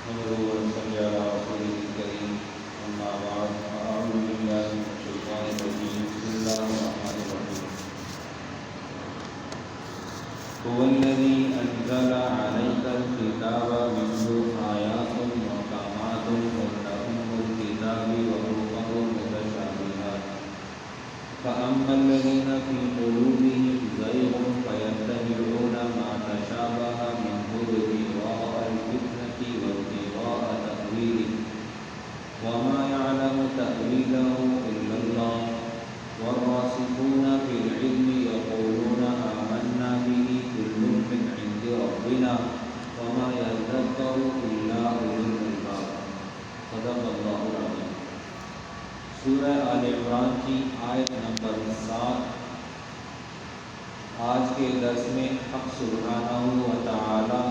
نحمده ونصلي على رسوله الكريم أما بعد فأعوذ بالله من الشيطان الرجيم بسم الله الرحمن الرحيم هو الذي أنزل عليك الكتاب منه آيات محكمات هن أم الكتاب وأخر متشابهات فأما الذين في قلوبهم زيغ فيتبعون ما تشابه منه ابتغاء الفتنة وابتغاء تأويله وما يعلم تأويله إلا الله والراسخون في العلم يقولون آمنا به كل من عند ربنا وما يذكر إلا أولو الألباب صدق الله العظيم۔ سورہ آل عمران کی آیت نمبر 7۔ آج کے درس میں حق سبحانہ و تعالی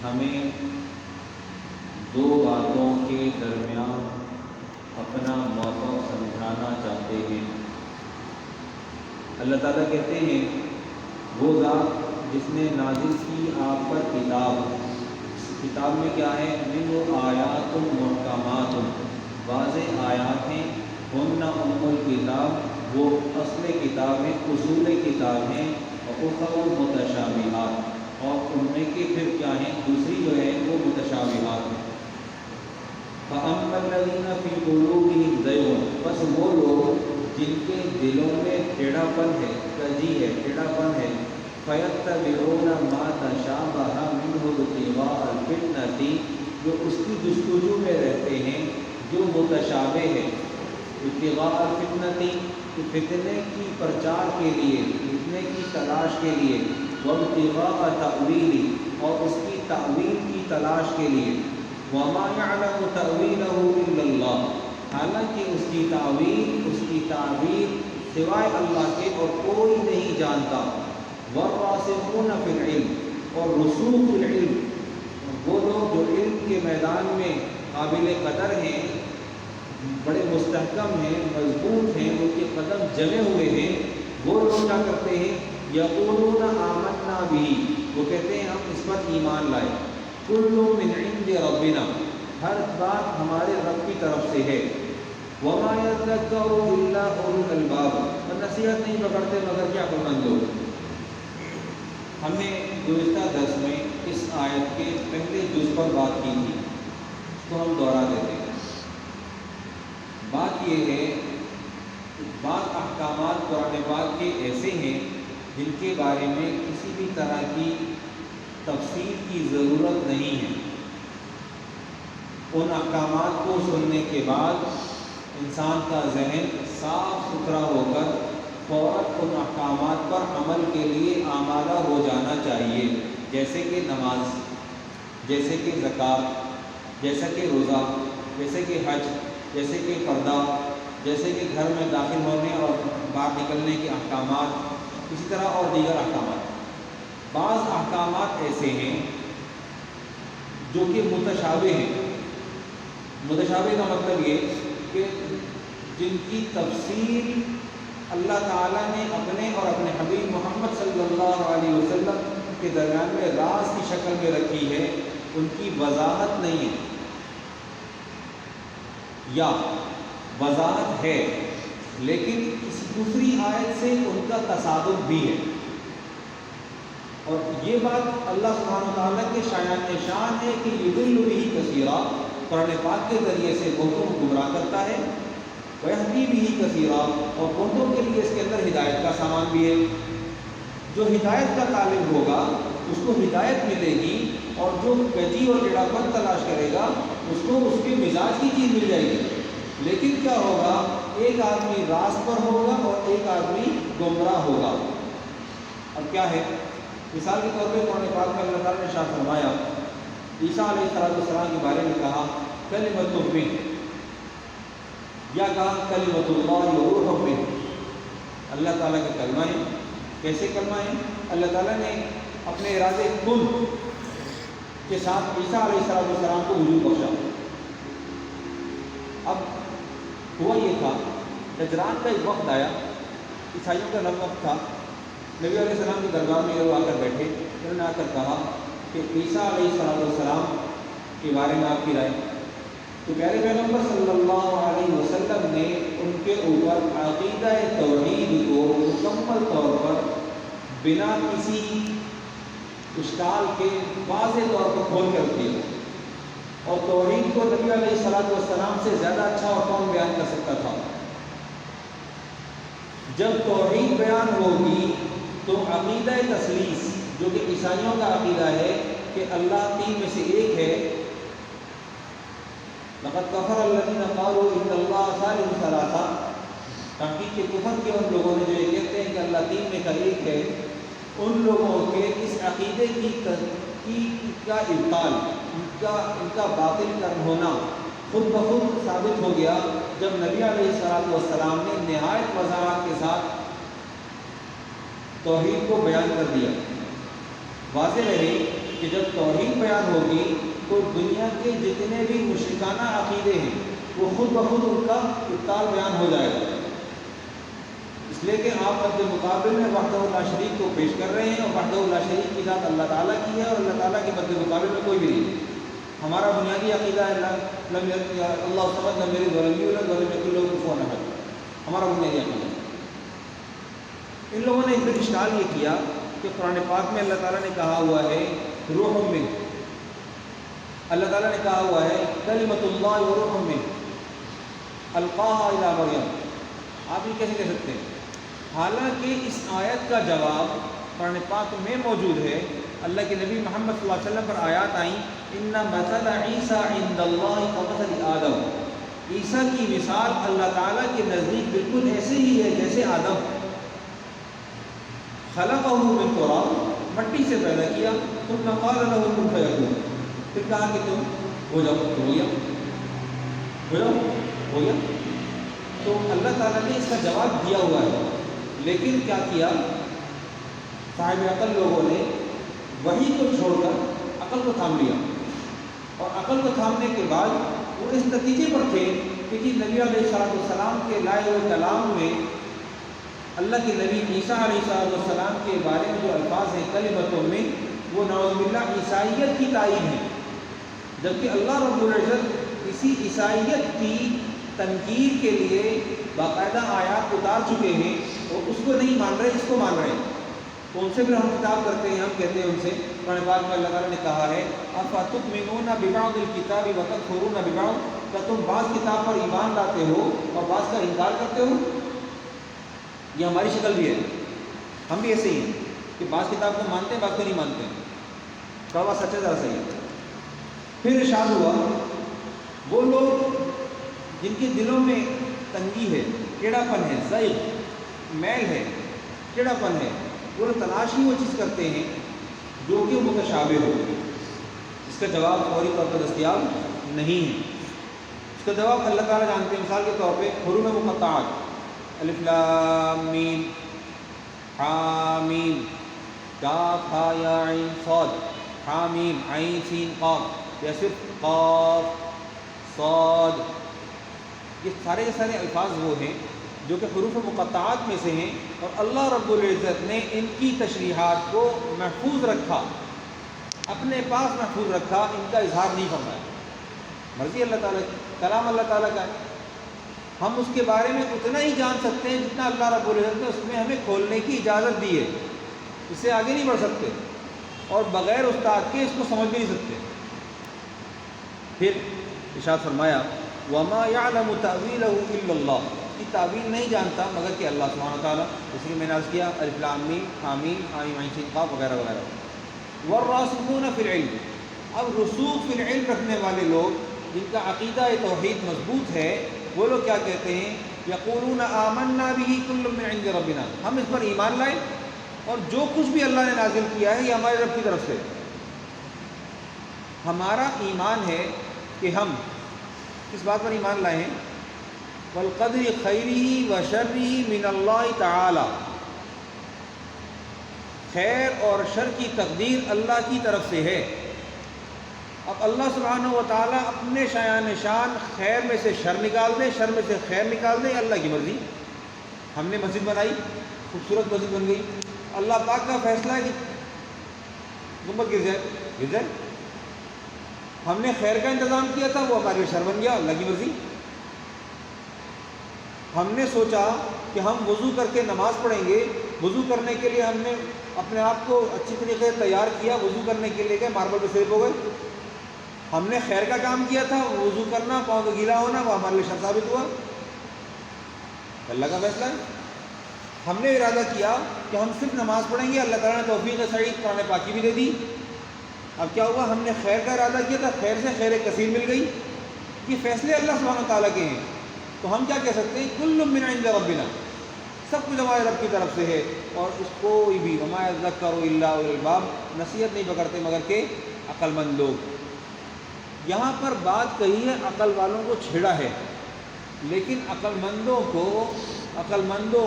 ہمیں دو باتوں کے درمیان اپنا موقع سمجھانا چاہتے ہیں۔ اللہ تعالیٰ کہتے ہیں وہ ذات جس نے نازل کی آپ پر کتاب، اس کتاب میں کیا ہے؟ منہ آیات محکمات، واضح آیات ہیں، ہن ام الکتاب، وہ اصل کتاب ہے، اصول کتاب ہیں، اور اخر متشابہات، اور ان میں کے پھر کیا ہیں؟ دوسری جو ہے وہ متشابہات ہیں۔ فَأَمَّا الَّذِينَ فِي قُلُوبِهِمْ زَيْغٌ، بس وہ لوگ جن کے دلوں میں ٹیڑھا پن ہے، کجی ہے، ٹیڑھا پن ہے، فَيَتَّبِعُونَ مَا تَشَابَهَ مِنْهُ ابْتِغَاءَ الْفِتْنَةِ، جو اس کی جستجو میں رہتے ہیں جو متشابہ ہے، ابتغاء الفتنة، فتنے کی پرچار کے لیے، فتنے کی تلاش کے لیے، وابتغاء تأویلہ، اور اس کی تعویل کی تلاش کے لیے، وما يعلم تأویلہ الا اللہ، حالانکہ اس کی تعویل، اس کی تعبیر سوائے اللہ کے اور کوئی نہیں جانتا۔ والراسخون فی العلم، اور رسوخ فی العلم، وہ لوگ جو علم کے میدان میں قابل قدر ہیں، بڑے مستحکم ہیں، مضبوط ہیں، ان کے قدم جمے ہوئے ہیں، وہ لوگ کیا کرتے ہیں؟ یقولون آمنا بہ، وہ کہتے ہیں ہم اس پر ایمان لائے، کل من عند ربنا، ہر بات ہمارے رب کی طرف سے ہے، وما یذکر الا اولو الالباب، اور نصیحت نہیں پکڑتے مگر کیا عقلمند لوگ۔ ہم نے گزشتہ درس میں اس آیت کے پہلے جز پر بات کی تھی، اس کو ہم دوہرا دیتے ہیں۔ بات یہ ہے کہ بعض احکامات قرآن پاک کے ایسے ہیں جن کے بارے میں کسی بھی طرح کی تفصیل کی ضرورت نہیں ہے۔ ان احکامات کو سننے کے بعد انسان کا ذہن صاف ستھرا ہو کر فوراً ان احکامات پر عمل کے لیے آمادہ ہو جانا چاہیے، جیسے کہ نماز، جیسے کہ زکوٰۃ، جیسے کہ روزہ، جیسے کہ حج، جیسے کہ پردہ، جیسے کہ گھر میں داخل ہونے اور باہر نکلنے کے احکامات، اسی طرح اور دیگر احکامات۔ بعض احکامات ایسے ہیں جو کہ متشابہ ہیں۔ متشابہ کا مطلب یہ کہ جن کی تفصیل اللہ تعالیٰ نے اپنے اور اپنے حبیب محمد صلی اللہ علیہ وسلم کے درمیان میں راز کی شکل میں رکھی ہے، ان کی وضاحت نہیں ہے، یا وضاحت ہے لیکن اس دوسری آیت سے ان کا تصادم بھی ہے۔ اور یہ بات اللہ سبحانہ وتعالیٰ کے شان ہے کہ یضل بہ کثیرا، قرآن پاک کے ذریعے سے بہتوں کو گمراہ کرتا ہے، ویہدی بہ کثیرا، اور بہتوں کے لیے اس کے اندر ہدایت کا سامان بھی ہے۔ جو ہدایت کا طالب ہوگا اس کو ہدایت ملے گی، اور جو کجی اور ٹیڑھا پن تلاش کرے گا اس کو اس کے مزاج کی چیز مل جائے گی۔ لیکن کیا ہوگا؟ ایک آدمی راست پر ہوگا اور ایک آدمی گمراہ ہوگا۔ اب کیا ہے؟ مثال کے طور پہ قرآن پاک میں اللہ تعالیٰ نے ارشاد فرمایا، عیسیٰ علیہ السلام کے بارے میں کہا کلمۃ منہ، یا کہا کلمۃ اللہ وروح منہ، اللہ تعالیٰ کے کلمہ ہیں۔ کیسے کلمہ ہیں؟ اللہ تعالیٰ نے اپنے ارادے کن کے ساتھ عیسیٰ علیہ السلام کو وجود بخشا۔ اب ہوا یہ تھا، نجران کا ایک وقت آیا، عیسائیوں کا وقت تھا، نبی علیہ السلام کے دربار میں لوگ آ کر بیٹھے، انہوں نے آ کر کہا کہ عیسیٰ علیہ السلام کے بارے میں آپ کی رائے؟ تو پیارے پیغمبر صلی اللہ علیہ وسلم نے ان کے اوپر عقیدہ توحید کو مکمل طور پر بنا کسی اشکال کے واضح طور پر کھول کر دیا، اور توحید کو نبی علیہ الصلوۃ والسلام سے زیادہ اچھا اور کون بیان کر سکتا تھا؟ جب توحید بیان ہوگی تو عقیدہ تثلیث، جو کہ عیسائیوں کا عقیدہ ہے کہ اللہ تین میں سے ایک ہے، لقد کفر الذین قالوا ان اللہ ثالث ثلاثہ، تحقیق کے کفر کے ان لوگوں نے جو یہ کہتے ہیں کہ اللہ تین میں کا ایک ہے، ان لوگوں کے اس عقیدے کا ابطال، ان کا باطل کرنا ہونا خود بخود ثابت ہو گیا جب نبی علیہ الصلوۃ والسلام نے نہایت وضاحت کے ساتھ توحید کو بیان کر دیا۔ واضح رہے کہ جب توحید بیان ہوگی تو دنیا کے جتنے بھی مشرکانہ عقیدے ہیں وہ خود بخود ان کا ابطال بیان ہو جائے گا، اس لیے کہ آپ مد مقابل میں وحدہ لا شریک کو پیش کر رہے ہیں، اور وحدہ لا شریک کی ذات اللہ تعالیٰ کی ہے، اور اللہ تعالیٰ کے مد مقابل میں کوئی بھی نہیں ہے۔ ہمارا بنیادی عقیدہ ہے اللہ صمد لم یلد ولم یولد ولم یکن لہ کفوا احد، ہمارا بنیادی عقیدہ۔ ان لوگوں نے ایک اشکال یہ کیا کہ قرآن پاک میں اللہ تعالیٰ نے کہا ہوا ہے روح من، اللہ تعالیٰ نے کہا ہوا ہے کلمۃ اللہ و روح من القاها الی مریم، آپ یہ کیسے کہہ سکتے ہیں؟ حالانکہ اس آیت کا جواب قرآن پاک میں موجود ہے، اللہ کے نبی محمد صلی اللہ علیہ وسلم پر آیات آئیں ان مثل عیسیٰ عند اللہ کمثل آدم، عیسیٰ کی مثال اللہ تعالیٰ کے نزدیک بالکل ایسے ہی ہے جیسے آدم، خلقہ من تراب، مٹی سے پیدا کیا، ثم قال له کن فیکون، پھر کہا کہ تم ہو جاؤ، تو ہو گیا، ہو گیا۔ تو اللہ تعالیٰ نے اس کا جواب دیا ہوا ہے، لیکن کیا کیا صاحب عقل لوگوں نے؟ وحی کو چھوڑ کر عقل کو تھام لیا، اور عقل کو تھامنے کے بعد وہ اس نتیجے پر تھے کہ نبی علیہ السلام کے لائے ہوئے کلام میں اللہ کے نبی عیسیٰ علیہ السلام کے بارے میں جو الفاظ ہیں کلمۃ من، وہ نعوذ باللہ عیسائیت کی تائید ہے، جبکہ اللہ رب العزت اسی عیسائیت کی تنقید کے لیے باقاعدہ آیات اتار چکے ہیں، اور اس کو نہیں مان رہے، اس کو مان رہے ہیں۔ تو ان سے بھی ہم خطاب کرتے ہیں، ہم کہتے ہیں ان سے، قرآن پاک میں اللہ تعالیٰ نے کہا ہے افتؤمنون ببعض الکتاب وتکفرون ببعض، کیا تم بعض کتاب پر ایمان لاتے ہو اور بعض کا انکار کرتے ہو؟ یہ ہماری شکل بھی ہے، ہم بھی ایسے ہی ہیں کہ بعض کتاب کو مانتے ہیں، بعض کو نہیں مانتے ہیں، کہا سچ ہے، ذرا صحیح ہے۔ پھر ارشاد ہوا وہ لوگ جن کے دلوں میں تنگی ہے، کیڑا پن ہے، زیغ، میل ہے، کیڑا پن ہے، وہ تلاش ہی وہ چیز کرتے ہیں جو کہ متشابہ ہو، اس کا جواب فوری طور پر دستیاب نہیں ہے۔ اس کا جواب اللہ تعالیٰ جانتے ہیں۔ مثال کے طور پہ حروف مقطعات، الف لام میم، حامیم، کاف ہا یا عین صاد، حامیم عین سین قاف، یا صرف قاف صاد، یہ سارے کے سارے الفاظ وہ ہیں جو کہ حروف مقطعات میں سے ہیں، اور اللہ رب العزت نے ان کی تشریحات کو محفوظ رکھا، اپنے پاس محفوظ رکھا، ان کا اظہار نہیں فرمایا۔ مرضی اللہ تعالیٰ کی، کلام اللہ تعالیٰ کا ہے، ہم اس کے بارے میں اتنا ہی جان سکتے ہیں جتنا اللہ رب العزت نے اس میں ہمیں کھولنے کی اجازت دی ہے، اس سے آگے نہیں بڑھ سکتے، اور بغیر استاد کے اس کو سمجھ بھی نہیں سکتے۔ پھر ارشاد فرمایا وَمَا يَعْلَمُ تَأْوِيلَهُ إِلَّا اللَّهُ، کی تعویل نہیں جانتا مگر کہ اللہ سبحانہ وتعالیٰ، جیسے کہ میں نے عرض کیا الف لام میم، حامیم، حامیم عین سین قاف وغیرہ وغیرہ۔ وَالرَّاسِخُونَ فِي الْعِلْمِ، اب رسوخ فی العلم رکھنے والے لوگ جن کا عقیدہ توحید مضبوط ہے، وہ لوگ کیا کہتے ہیں؟ یقولون آمنا بہ کل من عند ربنا، ہم اس پر ایمان لائے اور جو کچھ بھی اللہ نے نازل کیا ہے یہ ہمارے رب کی طرف سے۔ ہمارا ایمان ہے کہ ہم اس بات پر ایمان لائے ہیں والقدر خیرہ و شرہ من اللہ تعالی، خیر اور شر کی تقدیر اللہ کی طرف سے ہے۔ اب اللہ سبحانہ و تعالیٰ اپنے شایان شان خیر میں سے شر نکال دے، شر میں سے خیر نکال دے، اللہ کی مرضی۔ ہم نے مسجد بنائی، خوبصورت مسجد بن گئی، اللہ پاک کا فیصلہ ہے کہ گنبد گر جائے، ہم نے خیر کا انتظام کیا تھا، وہ ہمارے لیے شر بن گیا، اللہ کی مرضی۔ ہم نے سوچا کہ ہم وضو کر کے نماز پڑھیں گے، وضو کرنے کے لیے ہم نے اپنے آپ کو اچھی طریقے سے تیار کیا، وضو کرنے کے لیے گئے، ماربل پہ سلپ ہو گئے۔ ہم نے خیر کا کام کیا تھا، وضو کرنا، پاؤں کا گیلا ہونا، وہ ہمارے لیے شر ثابت ہوا، اللہ کا فیصلہ ہے۔ ہم نے ارادہ کیا کہ ہم صرف نماز پڑھیں گے، اللہ تعالیٰ نے توفیق سعید قرآن پاکی بھی دے دی۔ اب کیا ہوا، ہم نے خیر کا ارادہ کیا تھا، خیر سے خیر کثیر مل گئی۔ یہ فیصلے اللہ سبحانہ و تعالیٰ کے ہیں، تو ہم کیا کہہ سکتے ہیں، کل من عند ربنا، سب کچھ ہمارے رب کی طرف سے ہے، اور اس کوئی بھی وما یذکر الا اولو الالباب، نصیحت نہیں پکڑتے مگر کہ عقل مند لوگ۔ یہاں پر بات کہی ہے عقل والوں کو چھیڑا ہے، لیکن عقل مندوں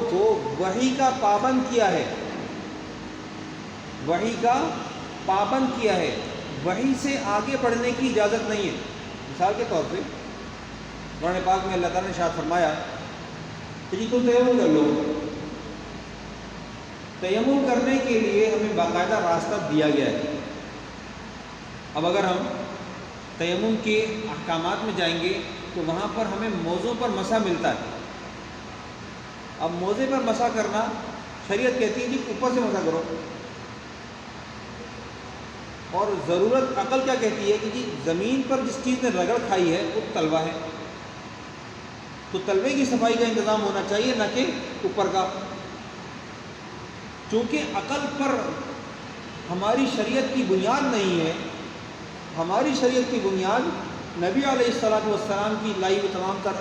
کو وحی کا پابند کیا ہے، وحی کا پابند کیا ہے، وحی سے آگے بڑھنے کی اجازت نہیں ہے۔ مثال کے طور پہ قرآن پاک میں اللہ تعالیٰ نے ارشاد فرمایا کہ جی تم تیمم کر لو۔ تیمم کرنے کے لیے ہمیں باقاعدہ راستہ دیا گیا ہے۔ اب اگر ہم تیمم کے احکامات میں جائیں گے تو وہاں پر ہمیں موزوں پر مسح ملتا ہے۔ اب موزے پر مسح کرنا شریعت کہتی ہے جی اوپر سے مسح کرو، اور ضرورت عقل کیا کہتی ہے کہ جی زمین پر جس چیز نے رگڑ کھائی ہے وہ تلوا ہے، تو تلوے کی صفائی کا انتظام ہونا چاہیے، نہ کہ اوپر کا۔ چونکہ عقل پر ہماری شریعت کی بنیاد نہیں ہے، ہماری شریعت کی بنیاد نبی علیہ الصلوۃ والسلام کی لائی ہوئی تمام تر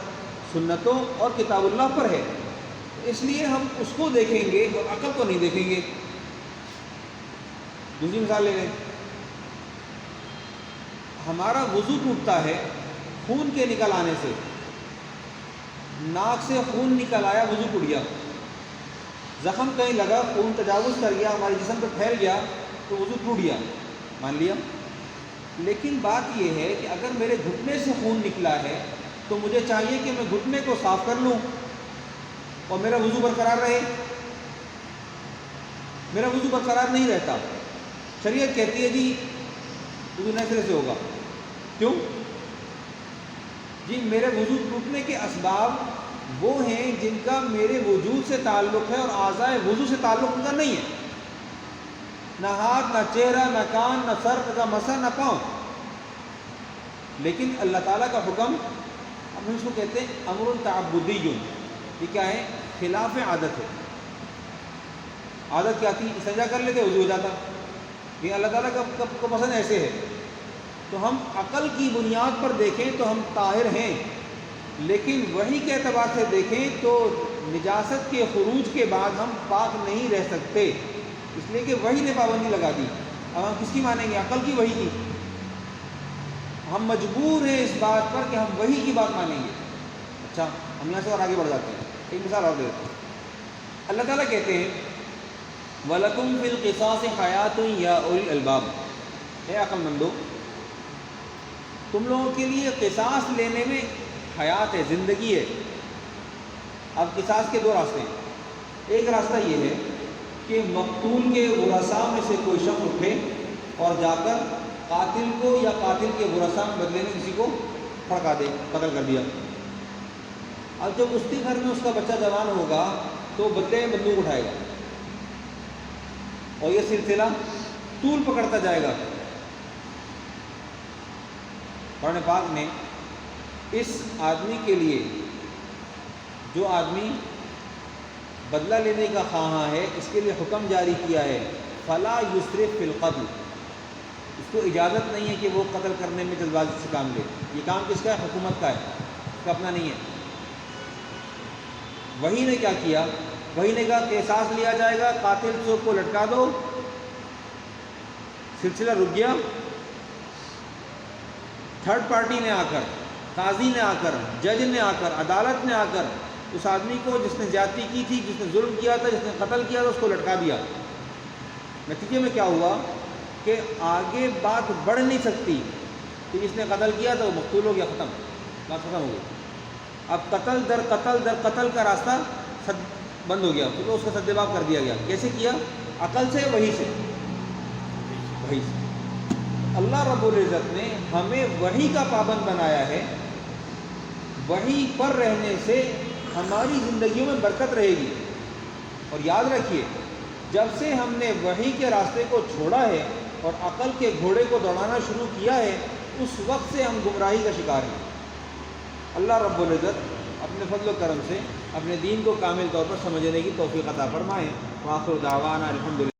سنتوں اور کتاب اللہ پر ہے، اس لیے ہم اس کو دیکھیں گے اور عقل کو نہیں دیکھیں گے۔ دوسری مثال لے لیں، ہمارا وضو ٹوٹتا ہے خون کے نکل آنے سے، ناک سے خون نکل آیا، وضو ٹوٹ گیا، زخم کہیں لگا، خون تجاوز کر گیا، ہمارے جسم پہ پھیل گیا تو وضو ٹوٹ گیا، مان لیا۔ لیکن بات یہ ہے کہ اگر میرے گھٹنے سے خون نکلا ہے تو مجھے چاہیے کہ میں گھٹنے کو صاف کر لوں اور میرا وضو برقرار رہے۔ میرا وضو برقرار نہیں رہتا، شریعت کہتی ہے جی وضو نئے سرے سے ہوگا۔ کیوں؟ جی میرے وضو ٹوٹنے کے اسباب وہ ہیں جن کا میرے وجود سے تعلق ہے اور اعضائے وضو سے تعلق ان کا نہیں ہے، نہ ہاتھ، نہ چہرہ، نہ کان، نہ سر کا مسا، نہ پاؤں۔ لیکن اللہ تعالیٰ کا حکم، ہم اس کو کہتے ہیں امر تعبدی، یہ کیا ہے، خلاف عادت ہے۔ عادت کیا تھی، استنجا کر لیتے وضو ہو جاتا، یہ اللہ تعالیٰ کو پسند ایسے ہے۔ تو ہم عقل کی بنیاد پر دیکھیں تو ہم طاہر ہیں، لیکن وحی کے اعتبار سے دیکھیں تو نجاست کے خروج کے بعد ہم پاک نہیں رہ سکتے، اس لیے کہ وحی نے پابندی لگا دی۔ اب ہم کس کی مانیں گے، عقل کی، وحی کی؟ ہم مجبور ہیں اس بات پر کہ ہم وحی کی بات مانیں گے۔ اچھا ہم یہاں سے اور آگے بڑھ جاتے ہیں، ایک مثال اور دیتے ہیں۔ اللہ تعالیٰ کہتے ہیں وَلَكُمْ فِي الْقِصَاصِ حَيَاةٌ يَا أُولِي الْأَلْبَابِ، اے عقل مندو، تم لوگوں کے لیے قصاص لینے میں حیات ہے، زندگی ہے۔ اب قصاص کے دو راستے ہیں، ایک راستہ یہ ہے کہ مقتول کے ورثاء میں سے کوئی شخص اٹھے اور جا کر قاتل کو یا قاتل کے ورثاء میں بدلے میں کسی کو پھڑکا دے، قتل کر دیا۔ اب جب اس کے گھر میں اس کا بچہ جوان ہوگا تو بدلے میں بندوق اٹھائے گا اور یہ سلسلہ طول پکڑتا جائے گا۔ قرآن پاک نے اس آدمی کے لیے، جو آدمی بدلہ لینے کا خواہاں ہے، اس کے لیے حکم جاری کیا ہے فلا یسرف فی القتل، اس کو اجازت نہیں ہے کہ وہ قتل کرنے میں جلدبازی سے کام لے۔ یہ کام کس کا ہے، حکومت کا ہے، اس کا اپنا نہیں ہے۔ وہی نے کیا کیا، وہی نے کہا کہ قصاص لیا جائے گا، قاتل کو لٹکا دو، سلسلہ رک گیا۔ تھرڈ پارٹی نے آ کر، قاضی نے آ کر، جج نے آ کر، عدالت نے آ کر اس آدمی کو جس نے زیادتی کی تھی، جس نے ظلم کیا تھا، جس نے قتل کیا تھا، اس کو لٹکا دیا۔ نتیجے میں کیا ہوا کہ آگے بات بڑھ نہیں سکتی کہ جس نے قتل کیا تھا وہ مقتول ہو گیا، ختم، بات ختم ہو گئی۔ اب قتل در قتل در قتل کا راستہ بند ہو گیا، کیونکہ اس کا سدباب کر دیا گیا۔ کیسے کیا، عقل سے، وحی سے، وحی سے۔ اللہ رب العزت نے ہمیں وحی کا پابند بنایا ہے، وحی پر رہنے سے ہماری زندگیوں میں برکت رہے گی۔ اور یاد رکھیے، جب سے ہم نے وحی کے راستے کو چھوڑا ہے اور عقل کے گھوڑے کو دوڑانا شروع کیا ہے، اس وقت سے ہم گمراہی کا شکار ہیں۔ اللہ رب العزت اپنے فضل و کرم سے اپنے دین کو کامل طور پر سمجھنے کی توفیق عطا فرمائے۔ وآخر دعوانا الحمدللہ۔